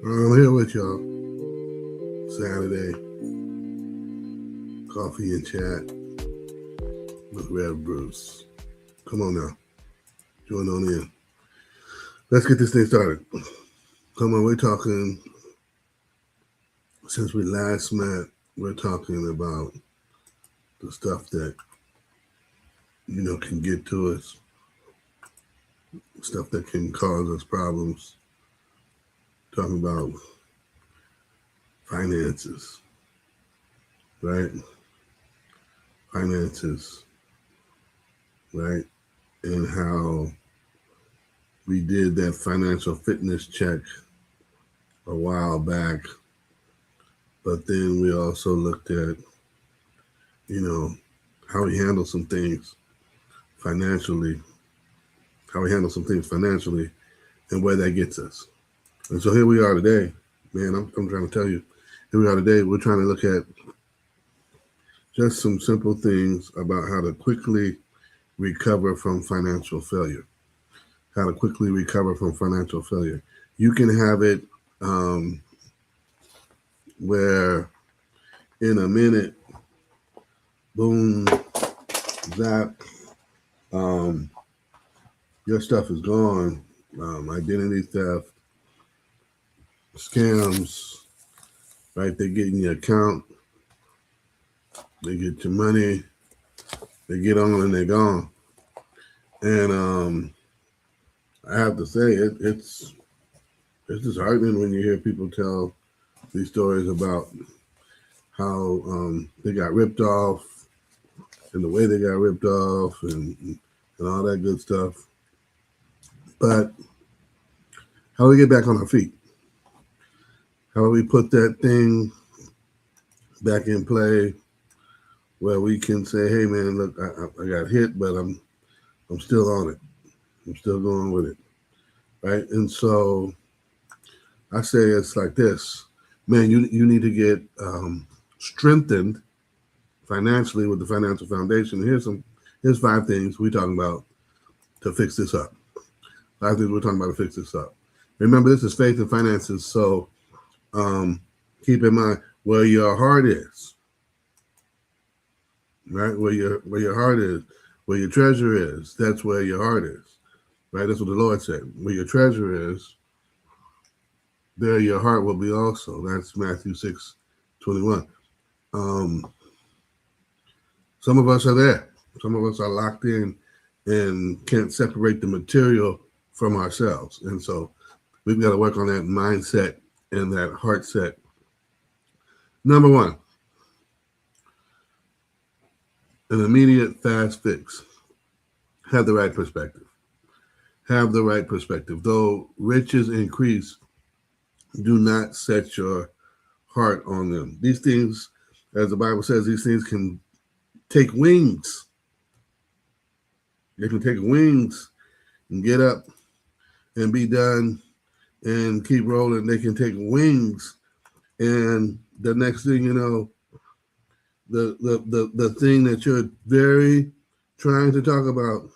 I'm here with y'all. Saturday, coffee and chat with Rev Bruce. Come on now, join on in. Let's get this thing started. Come on, we're talking, since we last met, we're talking about the stuff that, can get to us, stuff that can cause us problems. Talking about finances, right? Finances, right? And how we did that financial fitness check a while back, but then we also looked at, how we handle some things financially, and where that gets us. And so here we are today, man. I'm trying to tell you, here we are today. We're trying to look at just some simple things about how to quickly recover from financial failure. How to quickly recover from financial failure. You can have it where in a minute, boom, zap, your stuff is gone. Identity theft, scams, right? They get in your account, they get your money, they get on and they're gone. And I have to say, it's disheartening when you hear people tell these stories about how they got ripped off and the way they got ripped off and all that good stuff. But how do we get back on our feet? How do we put that thing back in play where we can say, hey man, look, I got hit, but I'm still on it. I'm still going with it. Right? And so I say it's like this. Man, you need to get strengthened financially with the financial foundation. Here's 5 things we're talking about to fix this up. 5 things we're talking about to fix this up. Remember, this is faith and finances, so keep in mind where your heart is. Right? Where your heart is, where your treasure is, that's where your heart is. Right? That's what the Lord said. Where your treasure is, there your heart will be also. That's Matthew 6:21. Some of us are there. Some of us are locked in and can't separate the material from ourselves. And so we've got to work on that mindset and that heart set. Number 1, an immediate fast fix. Have the right perspective. Have the right perspective. Though riches increase, do not set your heart on them. These things, as the Bible says, these things can take wings. They can take wings and get up and be done and keep rolling. They can take wings, and the next thing you know, the thing that you're very trying to talk about,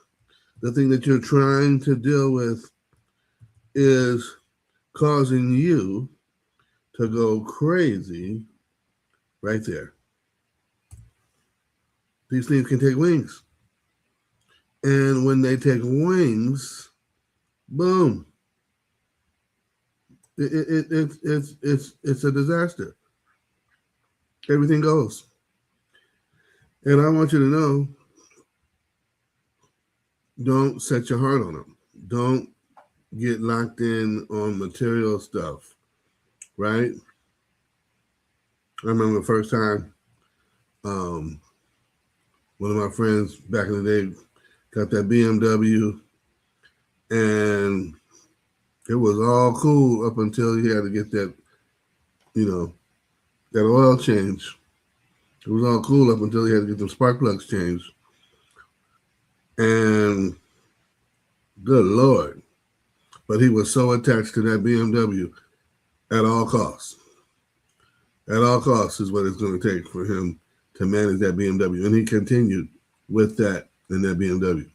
the thing that you're trying to deal with is causing you to go crazy right there. These things can take wings. And when they take wings, boom. It's a disaster. Everything goes. And I want you to know, don't set your heart on them. Don't get locked in on material stuff, right? I remember the first time one of my friends back in the day got that BMW, and it was all cool up until he had to get that, that oil change. It was all cool up until he had to get the spark plugs changed. And good Lord. But he was so attached to that BMW at all costs. At all costs is what it's going to take for him to manage that BMW. And he continued with that in that BMW.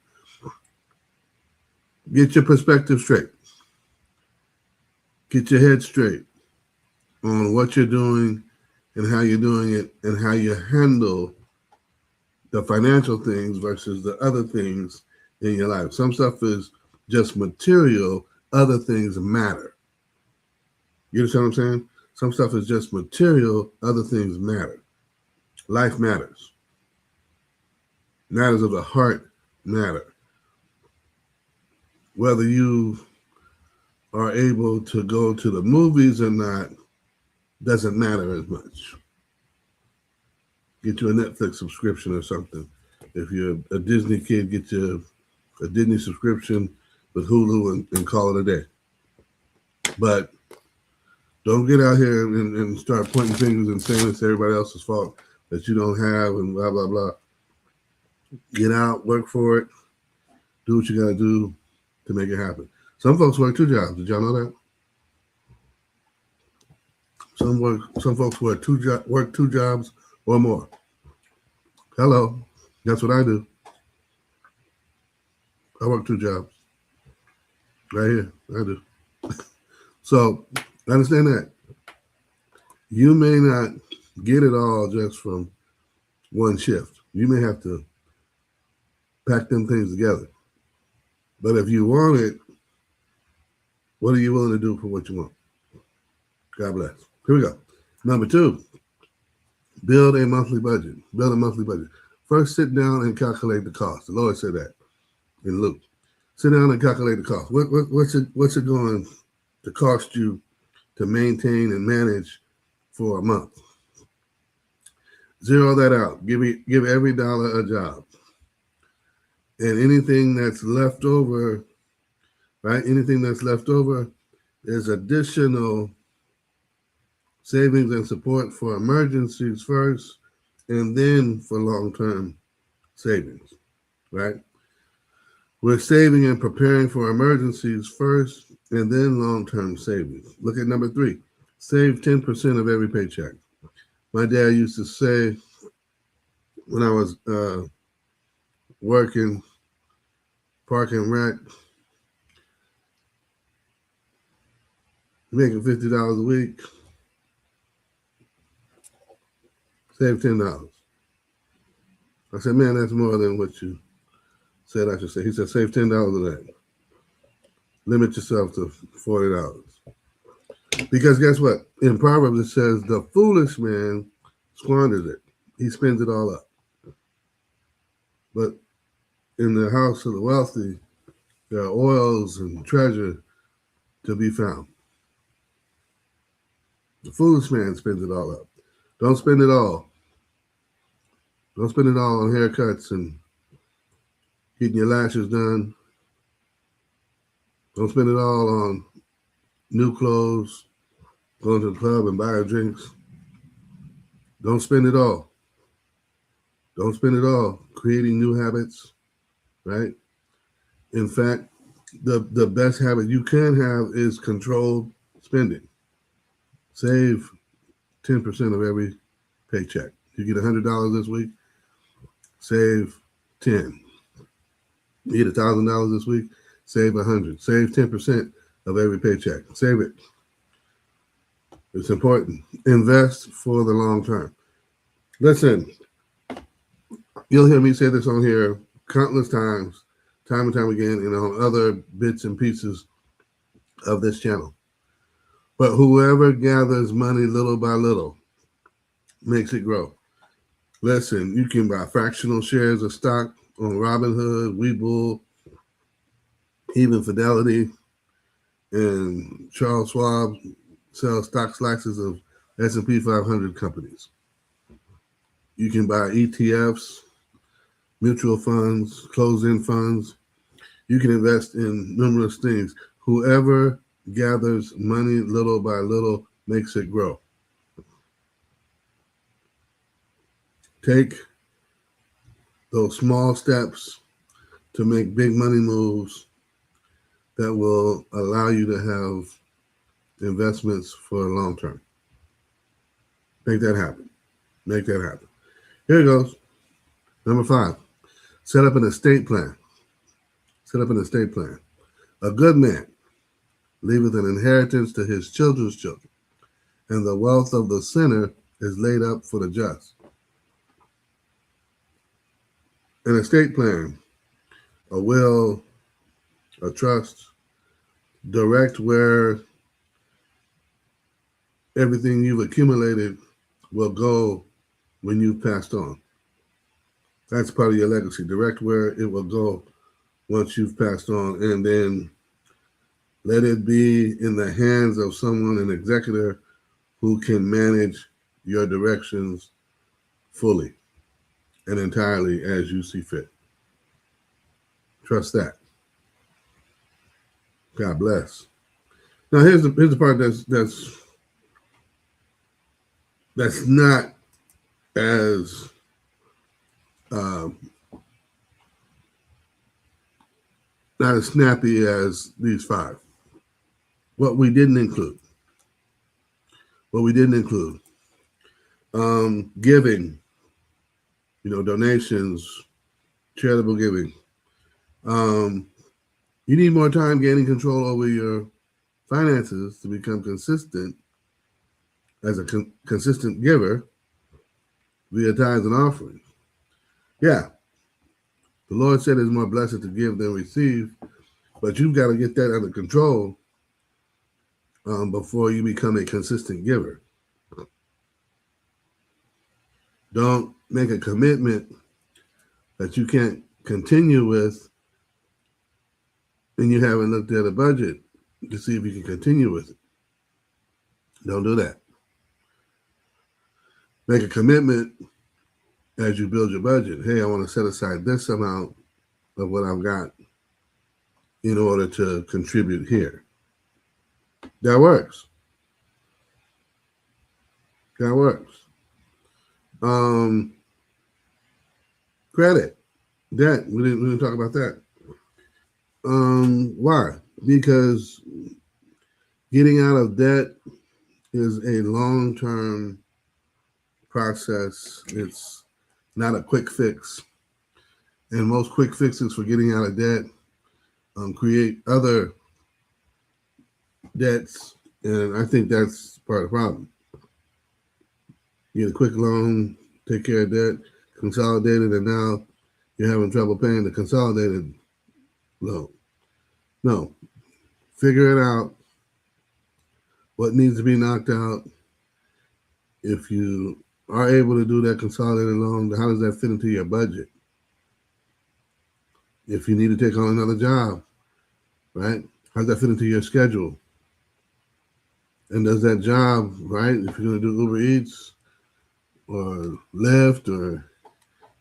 Get your perspective straight. Get your head straight. on what you're doing and how you're doing it and how you handle the financial things versus the other things in your life. Some stuff is just material, other things matter. You understand what I'm saying? Some stuff is just material, other things matter. Life matters. Matters of the heart matter. Whether you are able to go to the movies or not doesn't matter as much. Get you a Netflix subscription or something. If you're a Disney kid, get you a Disney subscription with Hulu and call it a day. But don't get out here and start pointing fingers and saying it's everybody else's fault that you don't have and blah, blah, blah. Get out, work for it, do what you got to do to make it happen. Some folks work 2 jobs. Did y'all know that? Some folks work two jobs or more. Hello, that's what I do. I work 2 jobs. Right here, I do. So understand that. You may not get it all just from one shift. You may have to pack them things together. But if you want it, what are you willing to do for what you want? God bless. Here we go. Number 2, build a monthly budget. Build a monthly budget. First, sit down and calculate the cost. The Lord said that in Luke. Sit down and calculate the cost. What's it going to cost you to maintain and manage for a month? Zero that out. Give every dollar a job. And anything that's left over, right? Anything that's left over is additional savings and support for emergencies first, and then for long-term savings, right? We're saving and preparing for emergencies first, and then long-term savings. Look at number 3. Save 10% of every paycheck. My dad used to say when I was working, park and rec, making $50 a week, save $10. I said, man, that's more than what you said I should say. He said, save $10 a day. Limit yourself to $40. Because guess what? In Proverbs, it says, the foolish man squanders it. He spends it all up. But in the house of the wealthy, there are oils and treasure to be found. The foolish man spends it all up. Don't spend it all. Don't spend it all on haircuts and getting your lashes done. Don't spend it all on new clothes, going to the club and buying drinks. Don't spend it all. Don't spend it all creating new habits, right? In fact, the best habit you can have is controlled spending. Save 10% of every paycheck. You get $100 this week, save 10. You get $1,000 this week, save 100. Save 10% of every paycheck. Save it. It's important. Invest for the long term. Listen, you'll hear me say this on here countless times, time and time again, and on other bits and pieces of this channel. But whoever gathers money little by little makes it grow. Listen, you can buy fractional shares of stock on Robinhood, Webull, even Fidelity, and Charles Schwab sells stock slices of S&P 500 companies. You can buy ETFs, mutual funds, closed-end funds. You can invest in numerous things. Whoever gathers money little by little makes it grow. Take those small steps to make big money moves that will allow you to have investments for the long term. Make that happen. Make that happen. Here it goes. Number 5, set up an estate plan. Set up an estate plan. A good man leaveth an inheritance to his children's children, and the wealth of the sinner is laid up for the just. An estate plan, a will, a trust, direct where everything you've accumulated will go when you've passed on. That's part of your legacy. Direct where it will go once you've passed on, and then let it be in the hands of someone, an executor, who can manage your directions fully and entirely as you see fit. Trust that. God bless. Now here's the part that's not as not as snappy as these five. What we didn't include. Giving, donations, charitable giving. You need more time gaining control over your finances to become consistent as a consistent giver via tithes and offerings. Yeah, the Lord said it's more blessed to give than receive, but you've got to get that under control before you become a consistent giver. Don't make a commitment that you can't continue with and you haven't looked at a budget to see if you can continue with it. Don't do that. Make a commitment as you build your budget. Hey, I want to set aside this amount of what I've got in order to contribute here. That works. Credit, debt. We didn't talk about that. Why? Because getting out of debt is a long-term process. It's not a quick fix. And most quick fixes for getting out of debt create other debts. And I think that's part of the problem. You get a quick loan, take care of debt, consolidated, and now you're having trouble paying the consolidated loan. No. Figure it out. What needs to be knocked out. If you are able to do that consolidated loan, how does that fit into your budget? If you need to take on another job, right? How does that fit into your schedule? And does that job, right? If you're going to do Uber Eats or Lyft or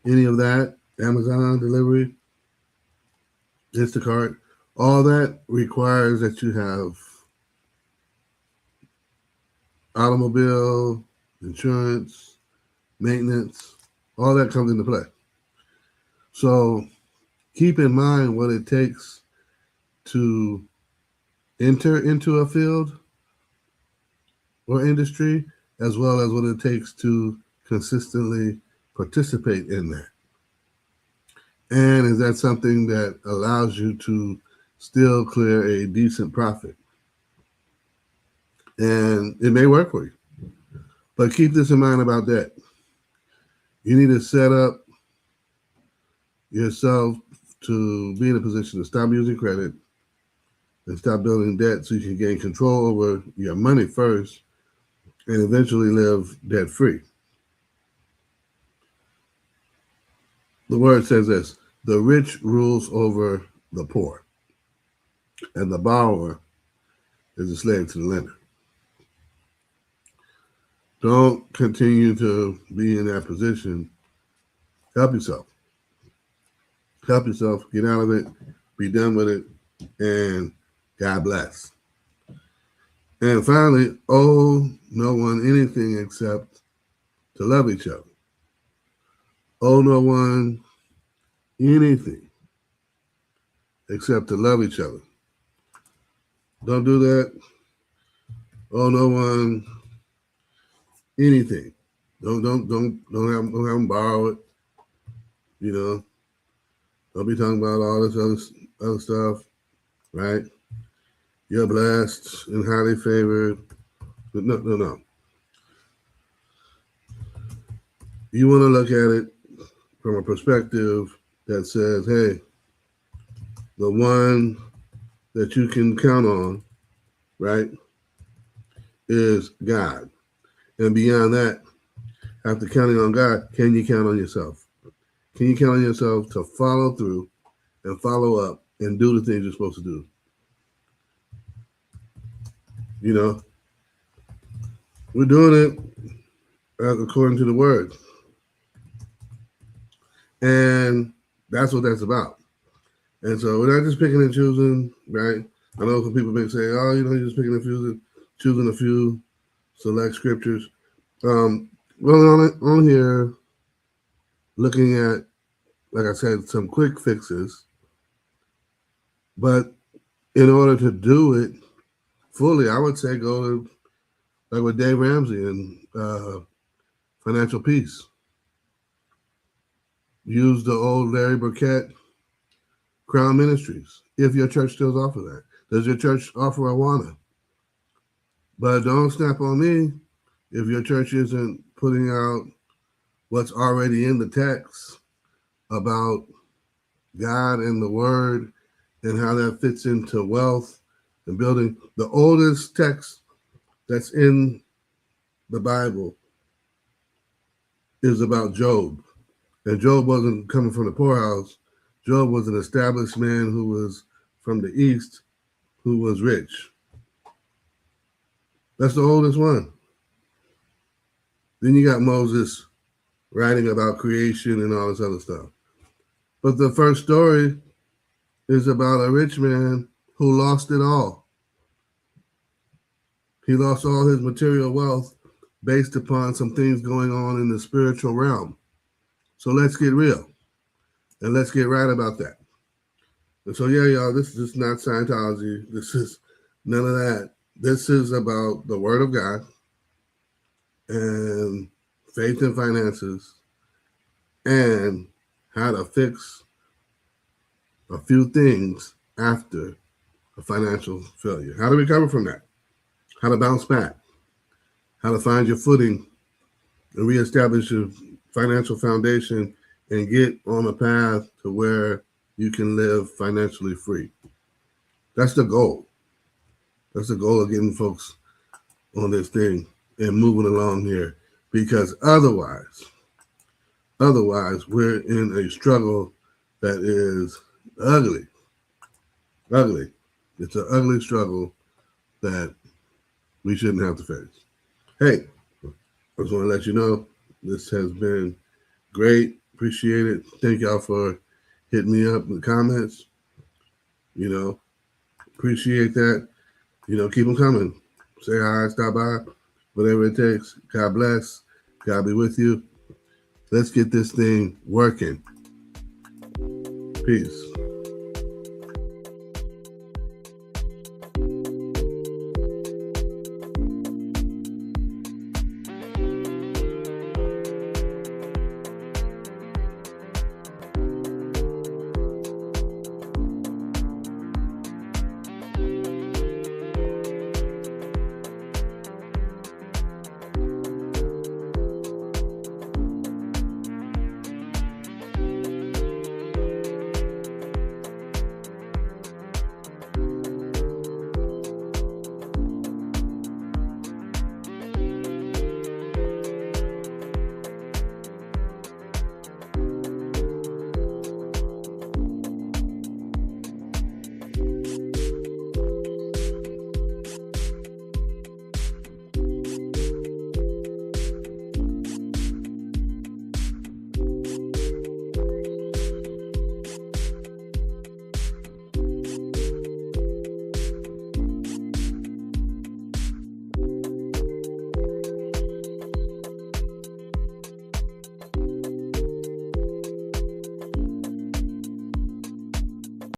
any of that, Amazon delivery, Instacart, all that requires that you have automobile, insurance, maintenance, all that comes into play. So keep in mind what it takes to enter into a field or industry, as well as what it takes to consistently participate in that. And is that something that allows you to still clear a decent profit? And it may work for you. But keep this in mind about that. You need to set up yourself to be in a position to stop using credit and stop building debt so you can gain control over your money first and eventually live debt-free. The word says this: the rich rules over the poor, and the borrower is a slave to the lender. Don't continue to be in that position. Help yourself. Get out of it, be done with it, and God bless. And finally, owe no one anything except to love each other. Owe no one anything except to love each other. Don't do that. Owe no one anything. Don't have them borrow it. Don't be talking about all this other stuff, right? You're blessed and highly favored. But no. You want to look at it from a perspective that says, hey, the one that you can count on, right, is God. And beyond that, after counting on God, can you count on yourself? Can you count on yourself to follow through and follow up and do the things you're supposed to do? You know, we're doing it according to the word. And that's what that's about. And so we're not just picking and choosing, right? I know some people may say, oh, you're just picking and choosing a few select scriptures. Well, on here, looking at, like I said, some quick fixes. But in order to do it fully, I would say go to, like with Dave Ramsey and Financial Peace. Use the old Larry Burkett Crown Ministries, if your church still offers that. Does your church offer Awana? But don't snap on me if your church isn't putting out what's already in the text about God and the Word and how that fits into wealth and building. The oldest text that's in the Bible is about Job. And Job wasn't coming from the poorhouse. Job was an established man who was from the East, who was rich. That's the oldest one. Then you got Moses writing about creation and all this other stuff. But the first story is about a rich man who lost it all. He lost all his material wealth based upon some things going on in the spiritual realm. So let's get real and let's get right about that. And so, yeah, y'all, this is not Scientology. This is none of that. This is about the Word of God and faith and finances and how to fix a few things after a financial failure. How to recover from that. How to bounce back. How to find your footing and reestablish your financial foundation and get on a path to where you can live financially free. That's the goal. That's the goal of getting folks on this thing and moving along here, because otherwise we're in a struggle that is ugly. It's an ugly struggle that we shouldn't have to face. Hey, I just want to let you know this has been great. Appreciate it. Thank y'all for hitting me up in the comments. Appreciate that. Keep them coming. Say hi, stop by, whatever it takes. God bless. God be with you. Let's get this thing working. Peace.